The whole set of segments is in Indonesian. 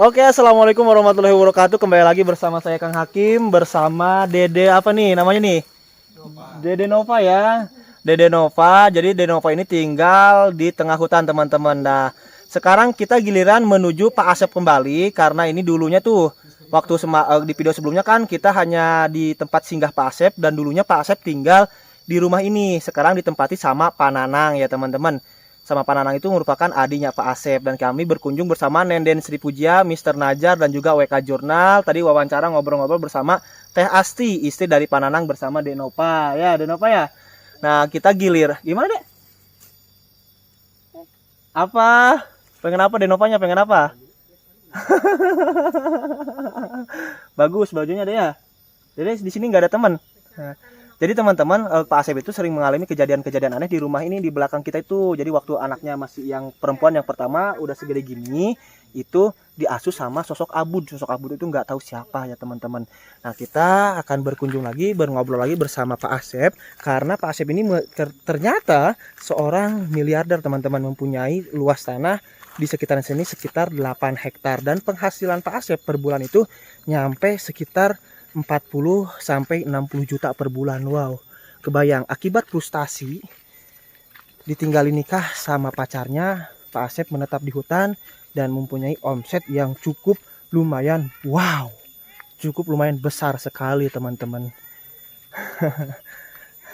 Oke, assalamualaikum warahmatullahi wabarakatuh. Kembali lagi bersama saya Kang Hakim, bersama Dede apa nih namanya nih? Dede Nova ya. Dede Nova. Jadi Dede Nova ini tinggal di tengah hutan teman-teman. Nah, sekarang kita giliran menuju Pak Asep kembali karena ini dulunya tuh waktu di video sebelumnya kan kita hanya di tempat singgah Pak Asep dan dulunya Pak Asep tinggal di rumah ini. Sekarang ditempati sama Pak Nanang ya teman-teman. Sama Pak Nanang itu merupakan adiknya Pak Asep dan kami berkunjung bersama Nenden Sri Pujia, Mr. Najar dan juga WK Jurnal. Tadi wawancara ngobrol-ngobrol bersama Teh Asti, istri dari Pak Nanang bersama Denova ya, Denova ya. Nah, kita gilir. Gimana, Dek? Apa? Pengen apa Denovanya? Pengen apa? Bagus bajunya deh ya. Jadi di sini nggak ada teman. Nah, jadi teman-teman, Pak Asep itu sering mengalami kejadian-kejadian aneh di rumah ini di belakang kita itu. Jadi waktu anaknya masih yang perempuan yang pertama udah segede gini, itu diasuh sama sosok Abud. Sosok Abud itu nggak tahu siapa ya teman-teman. Nah, kita akan berkunjung lagi, ngobrol lagi bersama Pak Asep karena Pak Asep ini ternyata seorang miliarder teman-teman, mempunyai luas tanah di sekitaran sini sekitar 8 hektar dan penghasilan Pak Asep per bulan itu nyampe sekitar 40 sampai 60 juta per bulan. Wow, kebayang. Akibat frustasi ditinggalin nikah sama pacarnya, Pak Asep menetap di hutan dan mempunyai omset yang cukup lumayan. Wow, cukup lumayan besar sekali teman-teman.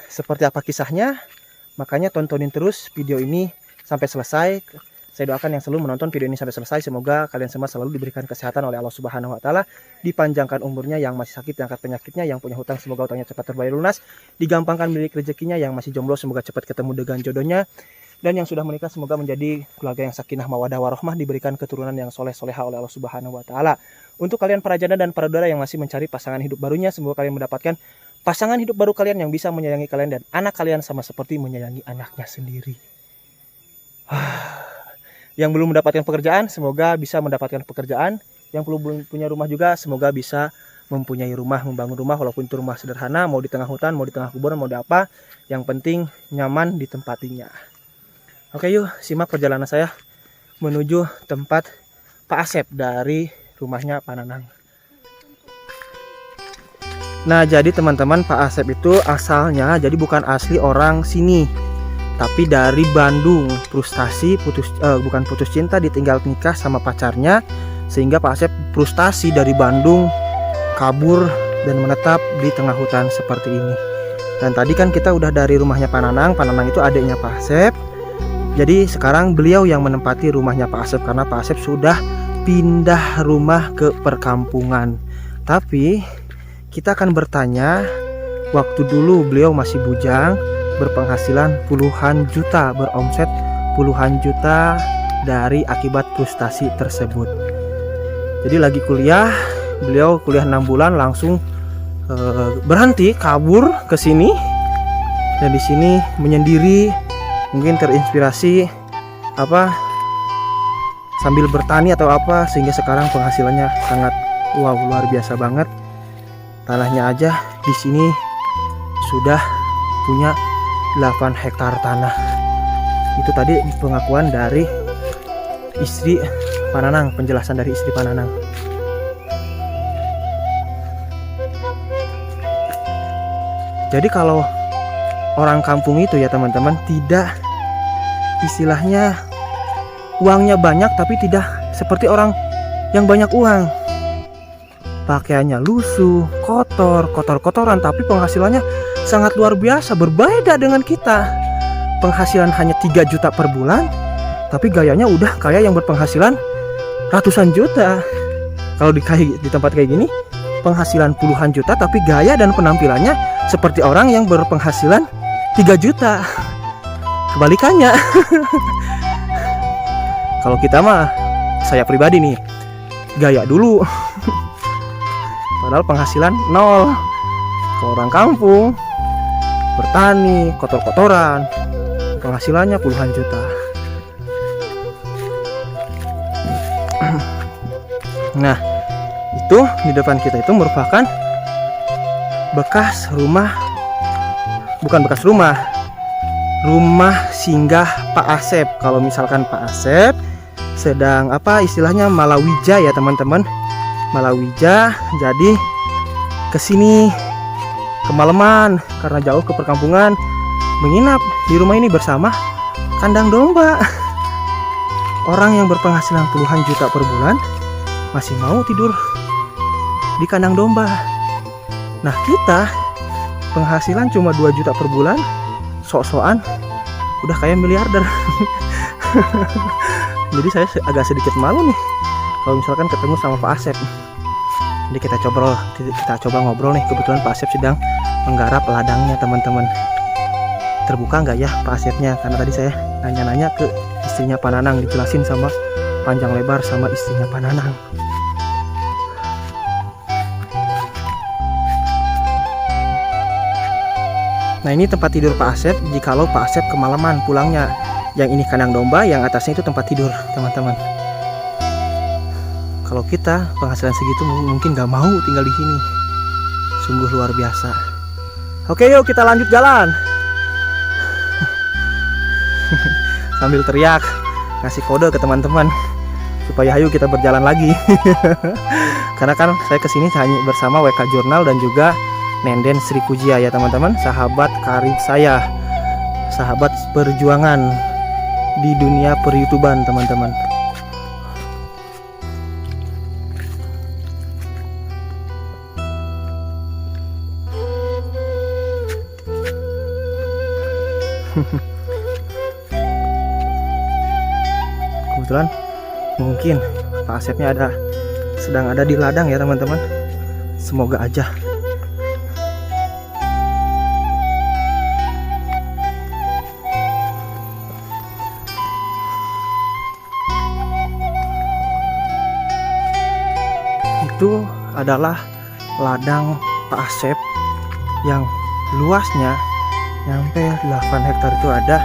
Seperti apa kisahnya? Makanya tontonin terus video ini sampai selesai. Saya doakan yang selalu menonton video ini sampai selesai. Semoga kalian semua selalu diberikan kesehatan oleh Allah Subhanahu wa Ta'ala. Dipanjangkan umurnya, yang masih sakit diangkat penyakitnya, yang punya hutang semoga hutangnya cepat terbayar lunas. Digampangkan milik rezekinya, yang masih jomblo semoga cepat ketemu dengan jodohnya. Dan yang sudah menikah semoga menjadi keluarga yang sakinah mawadah warahmah, diberikan keturunan yang soleh-soleha oleh Allah Subhanahu wa Ta'ala. Untuk kalian para janda dan para saudara yang masih mencari pasangan hidup barunya, semoga kalian mendapatkan pasangan hidup baru kalian yang bisa menyayangi kalian dan anak kalian sama seperti menyayangi anaknya sendiri. Yang belum mendapatkan pekerjaan semoga bisa mendapatkan pekerjaan. Yang belum punya rumah juga semoga bisa mempunyai rumah, membangun rumah walaupun itu rumah sederhana, mau di tengah hutan, mau di tengah kuburan, mau di apa, yang penting nyaman ditempatinya. Oke, yuk simak perjalanan saya menuju tempat Pak Asep dari rumahnya Pak Nanang. Nah, jadi teman-teman, Pak Asep itu asalnya jadi bukan asli orang sini, tapi dari Bandung. Frustasi, bukan putus cinta, ditinggal nikah sama pacarnya, sehingga Pak Asep frustasi dari Bandung kabur dan menetap di tengah hutan seperti ini. Dan tadi kan kita udah dari rumahnya Pak Nanang. Pak Nanang itu adiknya Pak Asep. Jadi sekarang beliau yang menempati rumahnya Pak Asep karena Pak Asep sudah pindah rumah ke perkampungan. Tapi kita akan bertanya, waktu dulu beliau masih bujang, berpenghasilan puluhan juta, beromset puluhan juta dari akibat frustasi tersebut. Jadi lagi kuliah, beliau kuliah 6 bulan langsung berhenti, kabur ke sini dan di sini menyendiri, mungkin terinspirasi sambil bertani atau apa, sehingga sekarang penghasilannya sangat wow, luar biasa banget. Tanahnya aja di sini sudah punya 8 hektar tanah. Itu tadi pengakuan dari istri Pak Nanang, penjelasan dari istri Pak Nanang. Jadi kalau orang kampung itu ya teman-teman, tidak, istilahnya uangnya banyak tapi tidak seperti orang yang banyak uang. Pakaiannya lusuh, kotor-kotoran, tapi penghasilannya sangat luar biasa, berbeda dengan kita. Penghasilan hanya 3 juta per bulan, tapi gayanya udah kayak yang berpenghasilan ratusan juta. Kalau di tempat kayak gini, penghasilan puluhan juta, tapi gaya dan penampilannya seperti orang yang berpenghasilan 3 juta. Kebalikannya. Kalau kita mah, saya pribadi nih, gaya dulu. Padahal penghasilan nol. Kalau orang kampung bertani, kotor-kotoran, penghasilannya puluhan juta. Nah, itu di depan kita itu merupakan bekas rumah, bukan bekas rumah singgah Pak Asep. Kalau misalkan Pak Asep sedang apa istilahnya malawija ya teman-teman, malawija. Jadi kesini kemalaman karena jauh ke perkampungan, menginap di rumah ini bersama kandang domba. Orang yang berpenghasilan puluhan juta per bulan masih mau tidur di kandang domba. Nah kita penghasilan cuma 2 juta per bulan, sok-sokan udah kayak miliarder. Jadi saya agak sedikit malu nih kalau misalkan ketemu sama Pak Asep. Jadi kita coba ngobrol nih. Kebetulan Pak Asep sedang menggarap ladangnya teman-teman. Terbuka nggak ya Pak Asepnya? Karena tadi saya nanya-nanya ke istrinya Pak Nanang, dijelasin sama panjang lebar sama istrinya Pak Nanang. Nah ini tempat tidur Pak Asep jikalau Pak Asep kemalaman pulangnya. Yang ini kandang domba, yang atasnya itu tempat tidur teman-teman. Kalau kita penghasilan segitu mungkin gak mau tinggal di sini. Sungguh luar biasa. Oke yuk kita lanjut jalan. Sambil teriak, ngasih kode ke teman-teman supaya ayo kita berjalan lagi. Karena kan saya kesini hanya bersama WK Jurnal dan juga Nenden Sri Pujia ya teman-teman, sahabat karib saya, sahabat perjuangan di dunia per-YouTuban teman-teman. Kebetulan mungkin Pak Asepnya sedang ada di ladang ya teman-teman. Semoga aja. Itu adalah ladang Pak Asep yang luasnya nyampe 8 hektar. Itu ada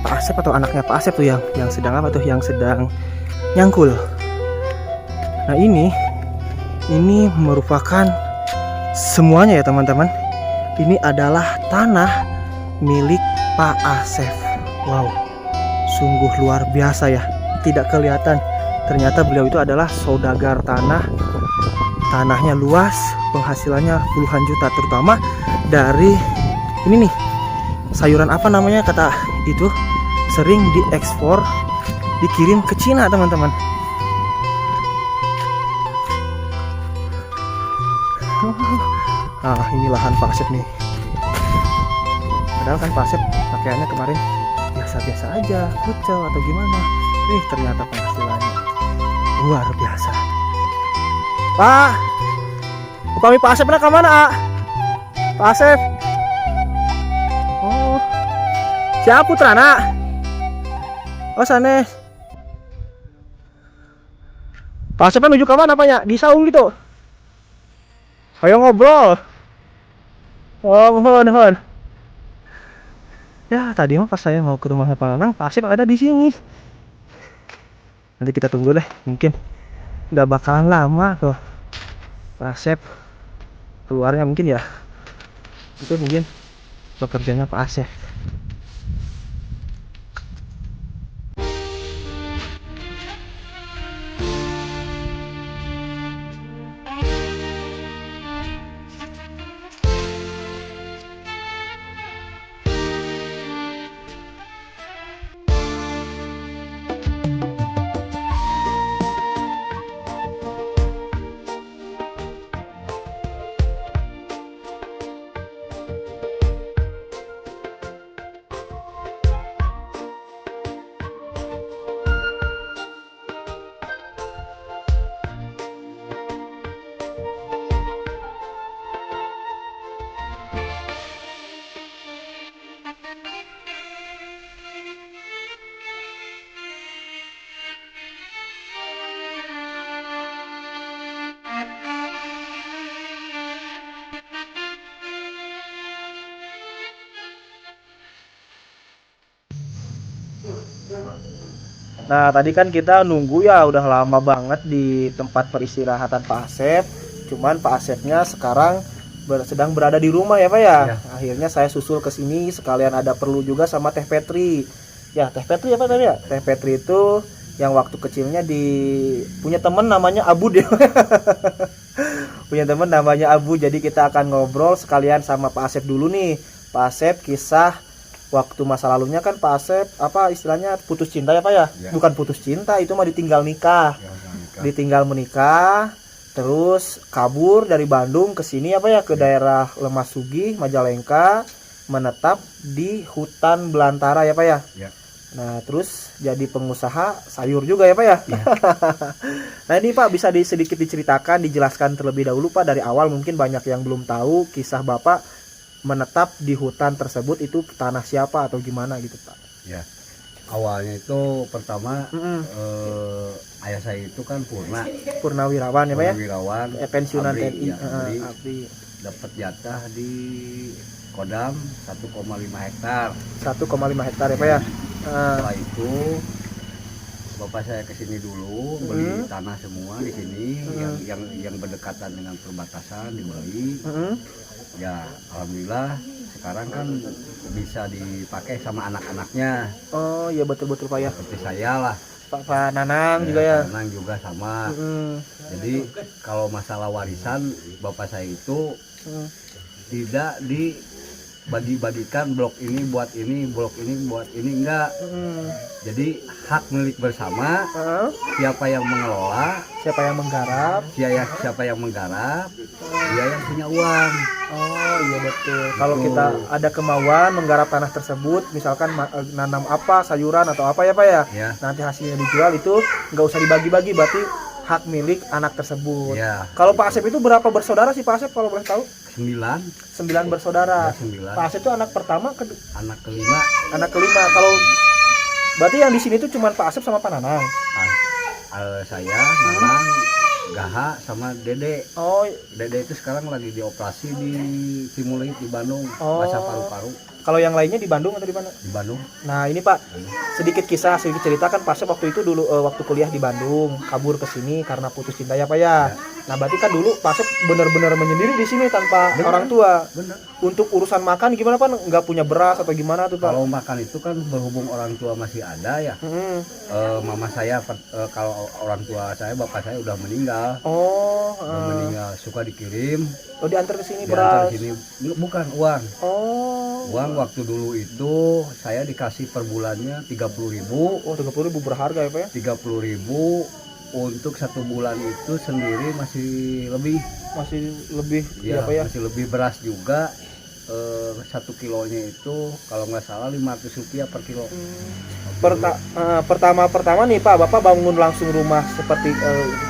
Pak Asep atau anaknya Pak Asep tuh yang sedang apa tuh, yang sedang nyangkul. Nah ini merupakan semuanya ya teman-teman. Ini adalah tanah milik Pak Asep. Wow, sungguh luar biasa ya. Tidak kelihatan, ternyata beliau itu adalah saudagar tanah. Tanahnya luas, penghasilannya puluhan juta, terutama dari ini nih, sayuran apa namanya kata itu, sering diekspor, dikirim ke Cina teman-teman. Nah ini lahan Pak Asep nih. Padahal kan Pak Asep pakaiannya kemarin biasa-biasa aja, kucel atau gimana. Ternyata penghasilannya luar biasa. Pak, upami Pak Asep nak kemana? Pak Asep. Oh, siapa putra nak? Oh sana. Pak Asep menuju ke mana Pak ya? Di saung gitu. Ayo ngobrol. Oh mohon. Ya tadi mah pas saya mau ke rumah Pak Nanang, Pak Asep ada di sini. Nanti kita tunggu deh, mungkin nggak bakalan lama kok Pak Asep keluarnya, mungkin ya itu mungkin pekerjaannya Pak Asep. Nah tadi kan kita nunggu ya udah lama banget di tempat peristirahatan Pak Asep. Cuman Pak Asepnya sekarang sedang berada di rumah ya Pak ya. Akhirnya saya susul ke sini sekalian ada perlu juga sama Teh Petri. Ya Teh Petri apa tadi ya? Teh Petri itu yang waktu kecilnya punya temen namanya Abu dia. Punya temen namanya Abu, jadi kita akan ngobrol sekalian sama Pak Asep dulu nih. Pak Asep kisah waktu masa lalunya kan Pak Asep apa istilahnya putus cinta ya Pak ya? Bukan putus cinta, itu mah ditinggal nikah. Ditinggal menikah, terus kabur dari Bandung ke sini apa ya, ke daerah Lemas Sugih, Majalengka, menetap di hutan belantara ya Pak ya? Nah terus jadi pengusaha sayur juga ya Pak ya? Nah ini Pak bisa sedikit diceritakan, dijelaskan terlebih dahulu Pak dari awal, mungkin banyak yang belum tahu kisah Bapak menetap di hutan tersebut, itu tanah siapa atau gimana gitu Pak? Ya, awalnya itu pertama ayah saya itu kan Purnawirawan ya Pak ya? Purnawirawan, pensiunan TNI, abdi dapat jatah di Kodam 1,5 hektar. 1,5 hektar ya Pak ya? Setelah itu bapak saya kesini dulu beli tanah semua di sini yang berdekatan dengan perbatasan dibeli. Ya alhamdulillah sekarang kan bisa dipakai sama anak-anaknya. Oh iya betul-betul Pak ya. Seperti saya lah. Pak Nanang juga ya. Nanang juga sama. Jadi kalau masalah warisan bapak saya itu tidak dibagi-bagikan blok ini buat ini, blok ini buat ini, enggak. Jadi hak milik bersama, siapa yang mengelola, siapa yang menggarap, siapa yang menggarap, dia yang punya uang. Oh iya betul. Kalau kita ada kemauan menggarap tanah tersebut, misalkan nanam apa, sayuran atau apa ya Pak ya, nanti hasilnya dijual, itu nggak usah dibagi-bagi, berarti hak milik anak tersebut. Kalau Pak Asep itu berapa bersaudara sih Pak Asep kalau boleh tahu? 9 bersaudara. 9. Pak Asep itu anak pertama, anak kelima. Anak kelima. Kalau berarti yang di sini itu cuma Pak Asep sama Pak Nanang. Saya, Nanang, Gaha sama Dede. Oh, Dede itu sekarang lagi dioperasi di Cimulit di Bandung, pasca paru-paru. Kalau yang lainnya di Bandung atau di mana? Di Bandung. Nah ini Pak, sedikit cerita kan Pak Asep waktu itu dulu waktu kuliah di Bandung, kabur ke sini karena putus cinta ya Pak ya. Nah berarti kan dulu Pak Asep benar-benar menyendiri di sini tanpa orang tua. Bener. Untuk urusan makan gimana Pak? Nggak punya beras atau gimana tuh Pak? Kalau makan itu kan berhubung orang tua masih ada ya. Mama saya kalau orang tua saya, bapak saya udah meninggal. Udah meninggal, suka dikirim. Oh diantar ke sini beras? Diantar ke sini, bukan uang. Uang waktu dulu itu saya dikasih per bulannya 30.000. Oh 30.000 berharga ya Pak ya? 30.000 untuk 1 bulan itu sendiri masih lebih ya Pak ya? Masih lebih. Beras juga 1 kilonya itu kalau nggak salah 500 rupiah per kilo. Pertama nih Pak, Bapak bangun langsung rumah seperti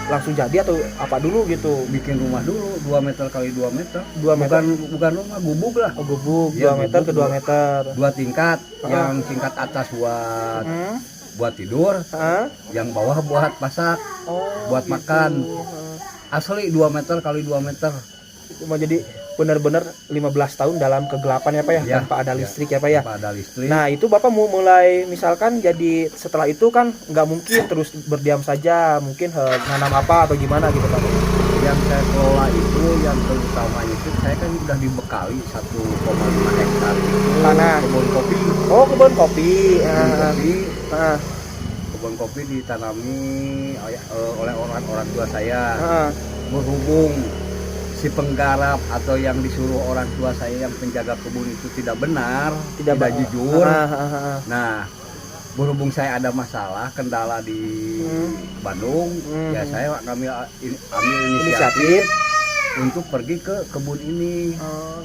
langsung jadi atau apa dulu gitu? Bikin rumah dulu 2 meter kali 2 meter. 2 meter? Bukan rumah, gubuk lah. Oh gubuk, ya, 2 meter ke 2 meter. 2 tingkat, yang tingkat atas buat tidur, yang bawah buat masak, buat gitu. Makan. Asli 2 meter kali 2 meter. Cuma jadi benar-benar 15 tahun dalam kegelapan ya Pak ya, tanpa ada listrik ya Pak ya. Tanpa ada listrik. Nah itu Bapak mau mulai misalkan jadi setelah itu kan nggak mungkin terus berdiam saja, mungkin nanam apa atau gimana gitu Pak? Yang saya kelola itu yang terutamanya itu saya kan udah dibekali 1,5 hektar tanah kebun kopi. Oh kebun kopi. Kebun kopi ditanami oleh orang tua saya. Berhubung si penggarap atau yang disuruh orang tua saya yang penjaga kebun itu tidak benar, tidak jujur. Nah, berhubung saya ada masalah kendala di Bandung, ya saya ambil inisiatif untuk pergi ke kebun ini,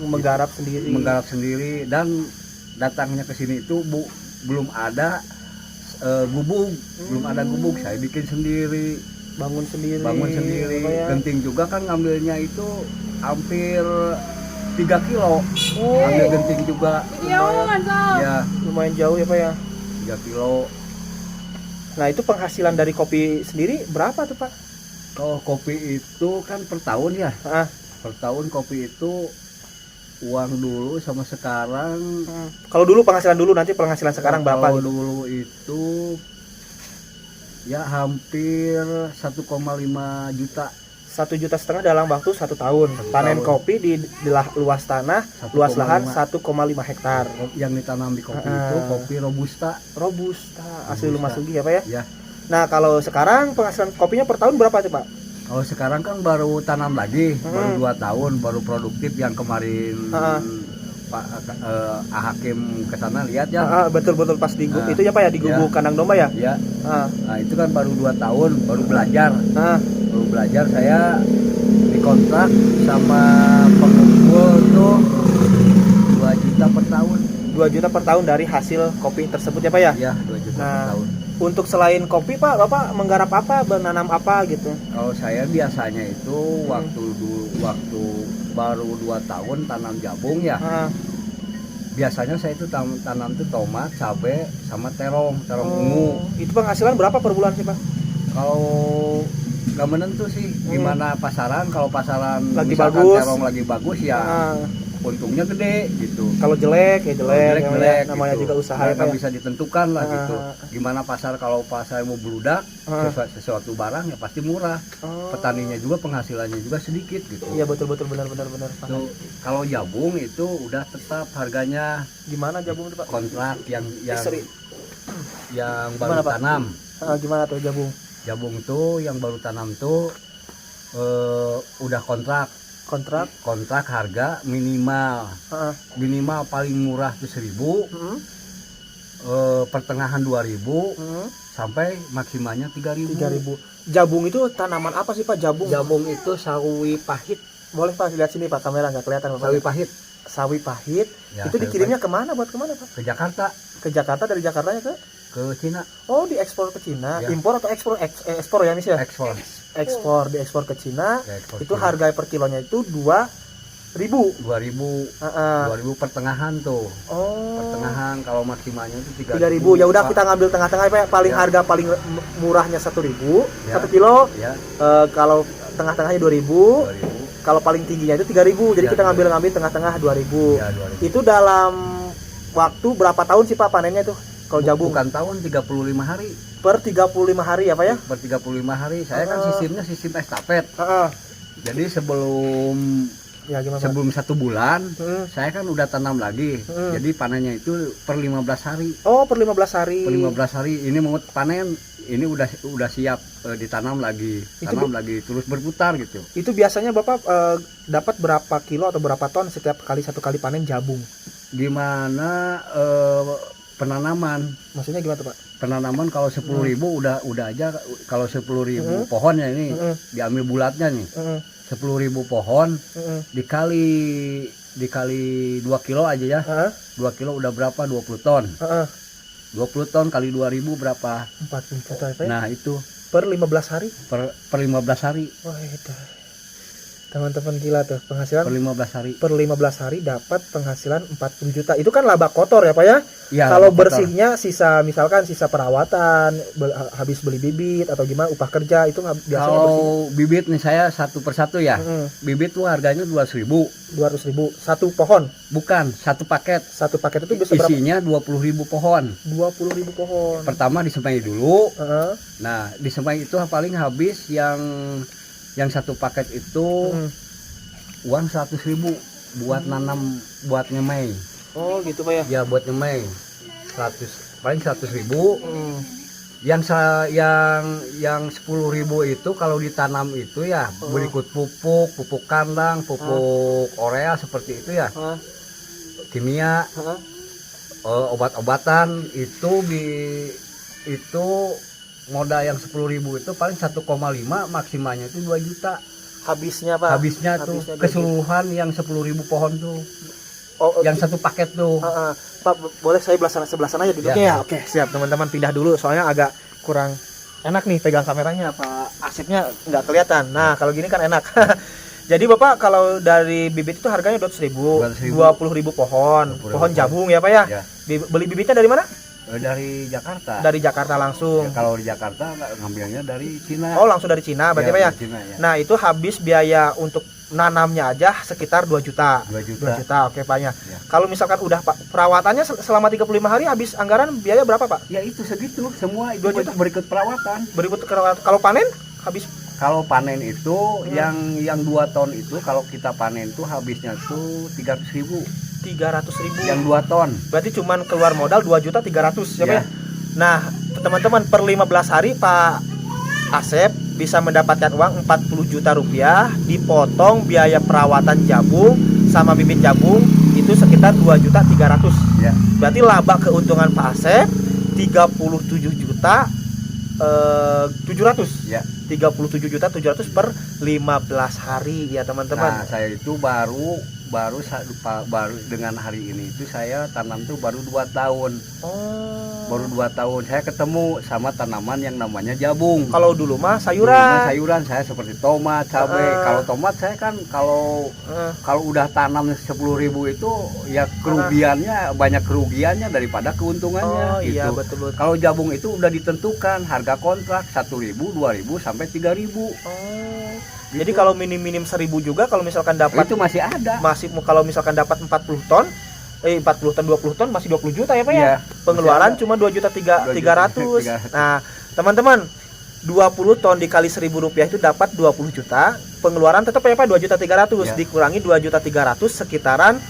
menggarap sendiri dan datangnya ke sini itu belum ada gubuk, saya bikin sendiri. Bangun sendiri. Genting juga kan ngambilnya itu hampir 3 kilo. Ambil genting juga. Ya, lumayan jauh ya Pak ya. 3 kilo. Nah itu penghasilan dari kopi sendiri berapa tuh Pak? Kalau kopi itu kan per tahun ya. Per tahun kopi itu uang dulu sama sekarang. Kalau dulu penghasilan dulu, nanti penghasilan sekarang berapa? Kalau dulu itu ya hampir 1,5 juta. 1,5 juta dalam waktu 1 tahun. Panen kopi di luas tanah, luas lahan 1,5 hektar. Yang ditanam di kopi itu kopi robusta. Asli Lemas Sugih ya Pak ya? Ya. Nah, kalau sekarang penghasilan kopinya per tahun berapa tuh, Pak? Kalau sekarang kan baru tanam lagi, baru 2 tahun, baru produktif yang kemarin Pak Hakim ke sana lihat ya. Betul pas di itu ya Pak ya, di gubuk kandang domba ya. Iya. Nah, itu kan baru 2 tahun, baru belajar. Baru belajar, saya dikontrak sama pengumpul tuh 2 juta per tahun. 2 juta per tahun dari hasil kopi tersebut ya Pak ya? Iya, 2 juta per tahun. Untuk selain kopi Pak, Bapak menggarap apa, menanam apa gitu? Kalau saya biasanya itu waktu baru 2 tahun tanam jagung ya. Biasanya saya itu tanam tuh tomat, cabai, sama terong ungu. Itu penghasilan berapa per bulan sih Pak? Kalau nggak menentu sih, gimana pasaran. Kalau pasaran lagi misalkan bagus, terong lagi bagus ya untungnya gede gitu. Kalau jelek ya jelek, namanya gitu. juga usaha nggak ya. bisa ditentukan lah gitu. Gimana pasar, kalau pasar mau beludak sesuatu barang ya pasti murah. Petaninya juga penghasilannya juga sedikit gitu. Iya betul benar. Tuh, kalau jagung itu udah tetap harganya. Gimana jagung itu Pak? Kontrak yang Gimana, baru Pak? tanam. Gimana tuh jagung? Jagung tuh yang baru tanam tuh udah kontrak harga minimal paling murah tuh 1.000, pertengahan 2.000, sampai maksimalnya 3.000. Jagung itu tanaman apa sih Pak? Jagung itu sawi pahit. Boleh Pak lihat sini Pak, kamera nggak kelihatan Pak. Sawi pahit ya, itu dikirimnya kemana, buat kemana Pak? Ke Jakarta. Dari Jakartanya ke Cina. Oh, diekspor ke Cina. Ya. Impor atau ekspor? Ekspor ya Nis ya? Diekspor ke Cina. Itu harga per kilonya itu 2.000 pertengahan tuh. Pertengahan, kalau maksimalnya itu 3.000. Ya udah kita ngambil tengah-tengah Pak. Paling harga paling murahnya 1.000 1 kilo. Kalau tengah-tengahnya 2.000. Kalau paling tingginya itu 3.000. Jadi kita ngambil tengah-tengah 2.000. Itu dalam waktu berapa tahun sih Pak panennya tuh? Kalau jagung bukan tahun, 35 hari. Per 35 hari ya Pak ya? Per 35 hari. Saya kan sistem estafet. Jadi sebelum 1 bulan saya kan udah tanam lagi. Jadi panennya itu per 15 hari. Oh, per 15 hari. Per 15 hari ini mau panen, ini udah siap ditanam lagi. Lagi terus berputar gitu. Itu biasanya Bapak dapat berapa kilo atau berapa ton setiap satu kali panen jagung? Gimana penanaman? Maksudnya gimana tuh Pak? Penanaman kalau 10.000 udah aja. Kalau 10.000 pohonnya ini diambil bulatnya nih. 10.000 pohon dikali 2 kilo aja ya. 2 kilo udah berapa? 20 ton. 20 ton kali 2.000 berapa? 40 juta ya? Nah itu per 15 hari? Per 15 hari. Wah, itu teman-teman gila tuh penghasilan per 15 hari dapat penghasilan 40 juta. Itu kan laba kotor ya Pak ya? Kalau bersihnya misalkan sisa perawatan, habis beli bibit atau gimana, upah kerja itu biasanya kalau bersih. Bibit nih saya satu persatu ya. Bibit tuh harganya 200.000 satu pohon. Bukan, satu paket itu bisa berapa? Isinya 20.000 pohon. 20.000 pohon. Pertama disemai dulu. Nah disemai itu paling habis yang satu paket itu uang 100.000 buat nanam, buat nyemai. Oh gitu Pak ya? Ya buat nyemai 100, paling 100.000. Yang 10.000 itu kalau ditanam itu ya berikut pupuk kandang, pupuk urea seperti itu ya. Kimia, obat-obatan itu modal yang 10.000 itu paling 1,5, maksimalnya itu 2 juta. Habisnya Pak? Habisnya tuh keseluruhan yang 10.000 pohon tuh. Yang satu paket tuh. Pak, boleh saya sebelah sana aja duduknya ya? Oke, siap teman-teman, pindah dulu soalnya agak kurang enak nih pegang kameranya, Pak Asipnya nggak kelihatan. Nah, kalau gini kan enak. Jadi Bapak kalau dari bibit itu harganya 200.000, 20.000 pohon jagung ya Pak ya? Beli bibitnya dari mana? Dari Jakarta. Dari Jakarta langsung. Ya, kalau di Jakarta ngambilnya dari Cina. Oh, langsung dari Cina berarti Pak ya? Cina, ya. Nah, itu habis biaya untuk nanamnya aja sekitar 2 juta. 2 juta. Oke, Pak ya. Kalau misalkan udah Pak perawatannya selama 35 hari habis anggaran biaya berapa, Pak? Ya itu segitu semua itu berikut perawatan. Kalau panen habis. Kalau panen itu yang 2 ton itu kalau kita panen tuh habisnya tuh 300.000. 300.000 yang 2 ton. Berarti cuman keluar modal 2.300.000 ya. Nah, teman-teman, per 15 hari Pak Asep bisa mendapatkan uang 40 juta rupiah, dipotong biaya perawatan jabung sama bibit jabung itu sekitar 2.300.000. Ya. Berarti laba keuntungan Pak Asep 37 juta 700. Ya. 37 juta 700 per 15 hari ya teman-teman. Nah, saya itu baru dengan hari ini itu saya tanam tuh baru 2 tahun. Baru 2 tahun saya ketemu sama tanaman yang namanya jabung. Kalau dulu mah Dulu sayuran. mah sayuran saya seperti tomat, cabai. Kalau tomat saya kan kalau udah tanam 10.000 itu ya kerugiannya banyak kerugiannya daripada keuntungannya gitu. Iya betul. Kalau jabung itu udah ditentukan harga kontrak 1.000, 2.000 sampai 3.000. Jadi Gitu. kalau minim 1.000 juga kalau misalkan dapat itu masih ada. kalau misalkan dapat 40 ton 40 ton 20 ton masih 20 juta ya Pak ya. Iya, Pengeluaran cuma 2.300.000. Nah, teman-teman 20 ton dikali 1.000 rupiah itu dapat 20 juta. Pengeluaran tetap ya Pak 2.300.000 Ya. dikurangi 2.300.000 sekitaran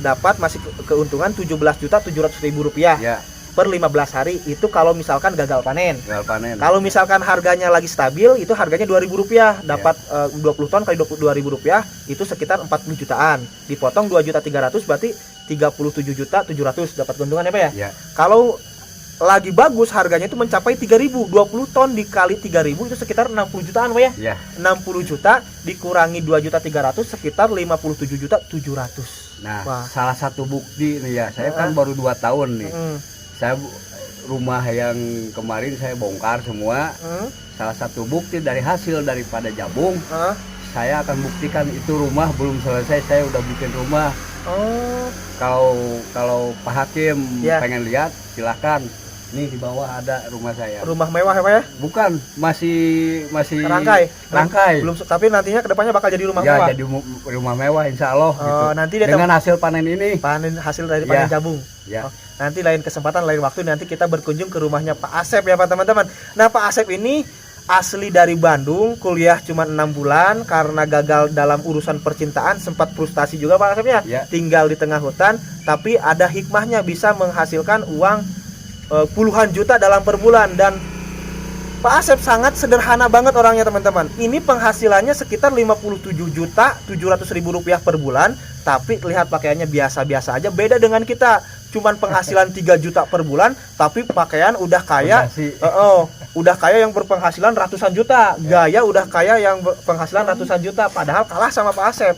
dapat masih keuntungan 17.700.000 rupiah. Ya, Per 15 hari itu kalau misalkan gagal panen. gagal panen. Kalau misalkan harganya lagi stabil itu harganya 2.000 rupiah, dapat 20 ton kali 22.000 rupiah itu sekitar 40 jutaan. Dipotong 2.300.000 berarti 37.700.000 dapat keuntungan ya Pak ya. Ya. Kalau lagi bagus harganya itu mencapai 3.000, 20 ton dikali 3.000 itu sekitar 60 jutaan Pak ya. Ya. 60 juta dikurangi 2.300.000 sekitar 57.700.000. Nah, Wah. salah satu bukti nih ya, saya kan baru 2 tahun nih. Saya rumah yang kemarin saya bongkar semua. Salah satu bukti dari hasil daripada jabung, saya akan buktikan itu rumah belum selesai, saya udah bikin rumah. Kalau Pak Hakim Ya. pengen lihat, silahkan. Nih di bawah ada rumah saya. Rumah mewah ya Pak ya? Bukan, masih Rangkai. Belum, tapi nantinya kedepannya bakal jadi rumah ya, mewah. jadi rumah mewah insya Allah gitu. Nanti dia Dengan hasil panen ini. hasil dari panen Ya. jabung. Ya. Nanti lain kesempatan, lain waktu nanti kita berkunjung ke rumahnya Pak Asep ya Pak teman-teman. Nah Pak Asep ini asli dari Bandung, kuliah cuma 6 bulan karena gagal dalam urusan percintaan, sempat frustasi juga Pak Asep ya. Ya. Tinggal di tengah hutan, tapi ada hikmahnya bisa menghasilkan uang puluhan juta dalam per bulan. Dan Pak Asep sangat sederhana banget orangnya teman-teman. Ini penghasilannya sekitar 57.700.000 rupiah per bulan, tapi lihat pakaiannya biasa-biasa aja. Beda dengan kita, cuman penghasilan 3 juta per bulan, tapi pakaian udah kaya. Udah kaya yang berpenghasilan ratusan juta. Gaya udah kaya yang berpenghasilan ratusan juta. Padahal kalah sama Pak Asep.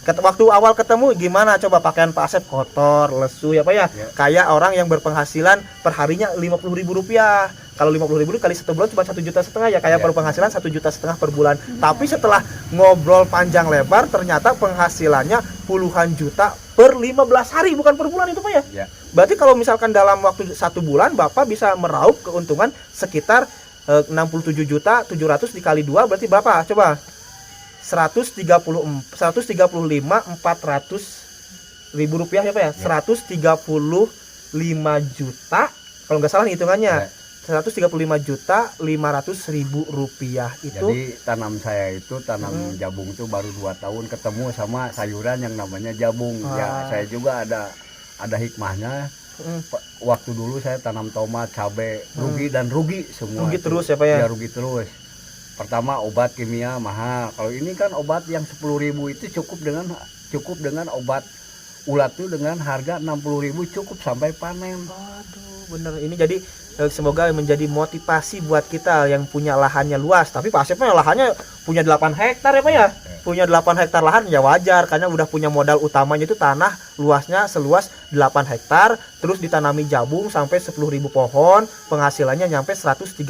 Waktu awal ketemu gimana coba pakaian Pak Asep kotor, lesu ya Pak ya. Kayak orang yang berpenghasilan perharinya 50.000 rupiah. Kalau 50.000 kali 1 bulan cuma 1,5 juta ya, kayak berpenghasilan 1,5 juta per bulan. Tapi setelah ngobrol panjang lebar ternyata penghasilannya puluhan juta per 15 hari, bukan per bulan itu Pak ya. Berarti kalau misalkan dalam waktu 1 bulan Bapak bisa meraup keuntungan sekitar 67.700.000 dikali 2 berarti berapa? Coba 135.400.000 rupiah ya Pak ya. 135 juta kalau nggak salah hitungannya. 135.500.000 rupiah itu. Jadi tanam saya itu jabung itu baru 2 tahun ketemu sama sayuran yang namanya jabung. Ya saya juga ada hikmahnya. Waktu dulu saya tanam tomat, cabai, rugi dan rugi semua. Rugi terus ya Pak ya? Ya rugi terus. Pertama obat kimia mahal. Kalau ini kan obat yang 10.000 itu cukup dengan obat ulat itu dengan harga 60.000 cukup sampai panen. Aduh, bener. Ini jadi semoga menjadi motivasi buat kita yang punya lahannya luas. Tapi Pak Asep lahannya punya 8 hektar ya Pak ya. Punya 8 hektar lahan ya wajar karena udah punya modal utamanya itu tanah luasnya seluas 8 hektar, terus ditanami jabung sampai 10.000 pohon, penghasilannya nyampe 135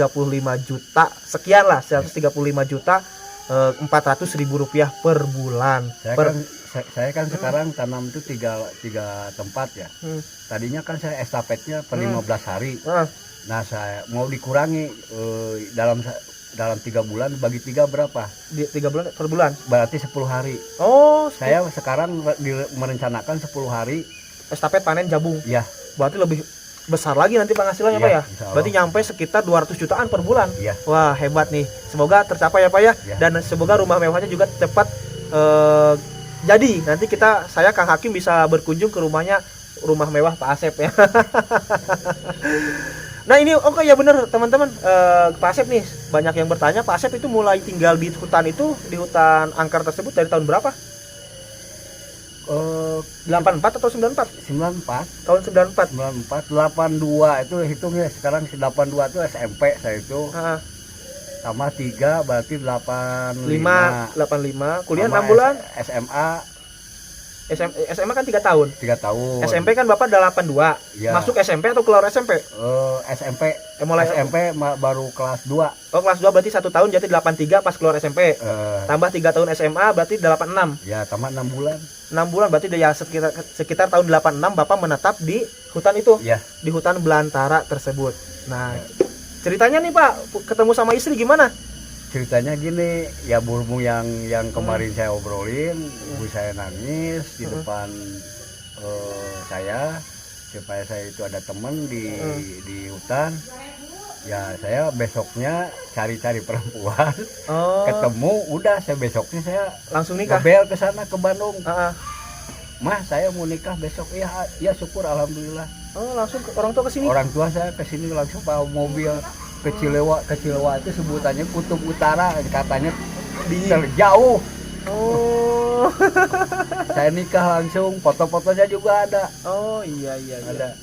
juta sekian lah, 135 juta 400.000 rupiah per bulan. Saya kan sekarang tanam itu tiga tempat ya. Tadinya kan saya estafetnya per 15 hari. Nah saya mau dikurangi dalam 3 bulan bagi 3 berapa? 3 bulan per bulan. Berarti 10 hari. Saya sekarang merencanakan 10 hari estafet panen jabung. Ya. Berarti lebih besar lagi nanti penghasilannya Pak ya. Berarti nyampe sekitar 200 jutaan per bulan. Wah, hebat nih. Semoga tercapai ya Pak ya. Dan semoga rumah mewahnya juga cepat jadi. Nanti saya Kang Hakim bisa berkunjung ke rumah mewah Pak Asep ya. Nah ini oke ya bener teman-teman, Pak Asep nih banyak yang bertanya Pak Asep itu mulai tinggal di hutan itu, di hutan angker tersebut dari tahun berapa? 84 atau 94? 94 Tahun 94. 94 82 itu hitungnya sekarang 82 itu SMP saya itu. Tambah 3 berarti 85. 85 kuliah Sama 6 bulan. SMA kan 3 tahun. 3 tahun. SMP kan Bapak 82. Ya. Masuk SMP atau keluar SMP? SMP. Mulai SMP baru kelas 2. Oh, kelas 2 berarti 1 tahun jadi 83 pas keluar SMP. Tambah 3 tahun SMA berarti 86. Ya, tambah 6 bulan. 6 bulan berarti ya sekitar tahun 86 Bapak menetap di hutan itu. Ya. Di hutan belantara tersebut. Nah, ceritanya nih Pak, ketemu sama istri gimana? Ceritanya gini, ya berhubung yang kemarin saya obrolin, ibu saya nangis di depan saya, supaya saya itu ada teman di hutan. Ya saya besoknya cari-cari perempuan, ketemu, udah saya besoknya saya langsung nikah. ngebel ke sana ke Bandung. Mah saya mau nikah besok, ya syukur alhamdulillah. Oh langsung orang tua kesini? Orang tua saya kesini langsung bawa mobil. Ke Cilewa itu sebutannya Kutub Utara, katanya terjauh. Oh. Saya nikah langsung, foto-fotonya juga ada. Oh iya ada.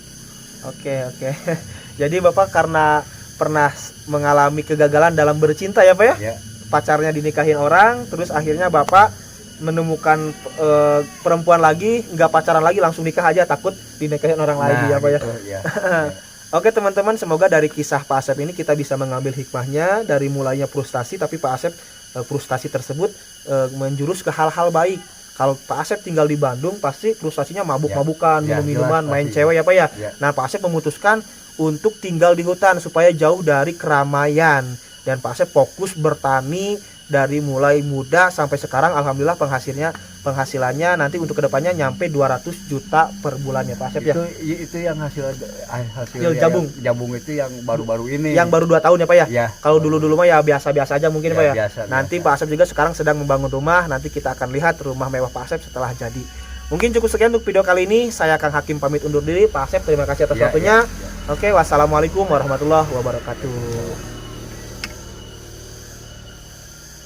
Oke. Jadi Bapak karena pernah mengalami kegagalan dalam bercinta ya Pak ya? Ya. Pacarnya dinikahin orang, terus akhirnya Bapak menemukan perempuan lagi, nggak pacaran lagi, langsung nikah aja, takut dinikahin orang lagi ya Pak ya? Gitu, ya. Oke teman-teman, semoga dari kisah Pak Asep ini kita bisa mengambil hikmahnya dari mulainya frustasi, tapi Pak Asep frustasi tersebut menjurus ke hal-hal baik. Kalau Pak Asep tinggal di Bandung pasti frustasinya mabuk-mabukan, minum-minuman, main cewek ya Pak ya. Nah Pak Asep memutuskan untuk tinggal di hutan supaya jauh dari keramaian, dan Pak Asep fokus bertani dari mulai muda sampai sekarang. Alhamdulillah penghasilannya nanti untuk kedepannya nyampe 200 juta per bulannya Pak Asep ya. Itu yang hasil jabung itu yang baru-baru ini. Yang baru 2 tahun ya Pak ya. Ya. Kalau dulu-dulu mah ya biasa-biasa aja mungkin ya, Pak ya. Biasa. Nanti Pak Asep juga sekarang sedang membangun rumah. Nanti kita akan lihat rumah mewah Pak Asep setelah jadi. Mungkin cukup sekian untuk video kali ini. Saya Kang Hakim pamit undur diri. Pak Asep terima kasih atas waktunya. Oke, wassalamualaikum warahmatullahi wabarakatuh.